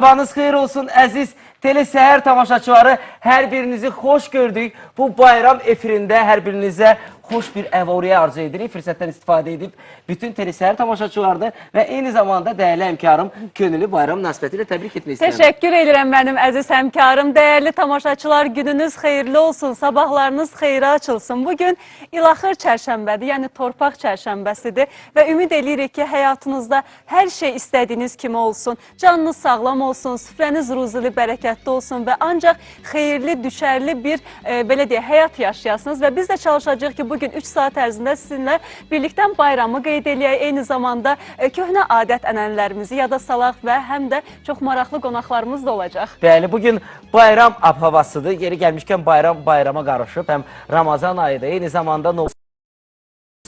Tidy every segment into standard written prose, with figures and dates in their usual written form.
Sabahınız xeyir olsun əziz telesəhər tamaşaçıları. Hər birinizi xoş gördük. Bu bayram efirində hər birinizə xoş bir əvoriyə arzu edirik. Fürsətdən istifadə edib bütün telesəhər tamaşaçılarını və eyni zamanda dəyərli həmkarım Könüllü bayram münasibətilə təbrik etmək istəyirəm. Təşəkkür edirəm mənim əziz həmkarım. Dəyərli tamaşaçılar, gününüz xeyirli olsun, sabahlarınız xeyrə açılsın. Bugün İlaxır çərşənbədir, yəni torpaq çərşənbəsidir və ümid edirik ki, həyatınızda hər şey istədiyiniz kimi olsun, canınız sağlam olsun, süfrəniz ruzili, bərəkətli olsun və ancaq xeyirli, düşərli bir belə deyək, həyat yaşayasınız və biz də çalışacağıq ki, bugün 3 saat ərzində sizinlə birlikdən bayramı qeyd eləyək, eyni zamanda köhnə adət-ənənələrimizi yada salaq və həm də çox maraqlı qonaqlarımız da olacaq. Bəli, bugün bayram ab-havasıdır. Yeri gəlmişkən bayrama qarışıb, həm Ramazan ayıdır, eyni zamanda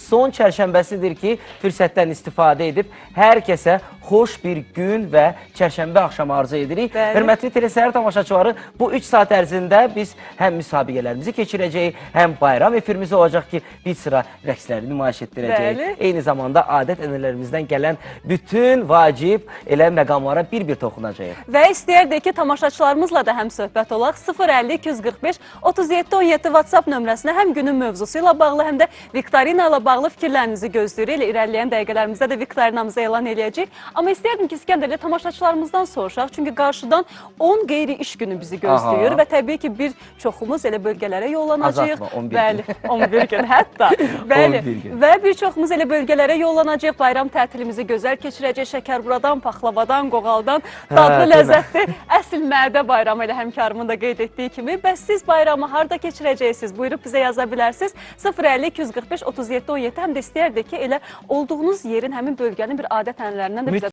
son çərşənbəsidir ki, fürsətdən istifadə edib hər kəsə xoş bir gün və çərşənbə axşamı arzu edirik. Hörmətli telesəhər tamaşaçıları, bu 3 saat ərzində biz həm müsabiqələrimizi keçirəcəyik, həm bayram efirimiz olacaq ki, bir sıra rəqsləri nümayiş etdirəcəyik. Eyni zamanda adət-ənənələrimizdən gələn bütün vacib elə məqamlara bir-bir toxunacaq. Və istəyərdik ki, tamaşaçılarımızla da həm söhbət olaq. 050-245-3717 WhatsApp nömrəsinə həm günün mövzusu ilə bağlı, həm də viktorina ilə bağlı fikirlərinizi gözləyirik. İrəliyən dəqiqələrimizdə də viktorinamızı elan eləyəcək. Amma istəyərdim ki, İskəndərlə tamaşaçılarımızdan soruşaq. Çünki qarşıdan 10 qeyri-iş günü bizi gözləyir və təbii ki, bir çoxumuz elə bölgələrə yollanacaq. Azatma, 11 gün. Bəli, 11 gün hətta. Bəli, və bir çoxumuz elə bölgələrə yollanacaq. Bayram tətilimizi gözəl keçirəcək. Şəkərburadan, paxlavadan, qoğaldan dadlı ləzzətli əsl mədə bayramı ilə həmkarımın da qeyd etdiyi kimi. Bəs siz bayramı harada keçirəcəksiniz? Buyurub bizə yaza bilərsiniz. 050-245-3717 həm də istəyərdik ki, elə olduğunuz yerin, həmin bölgənin bir adət-ənənələrindən də bizə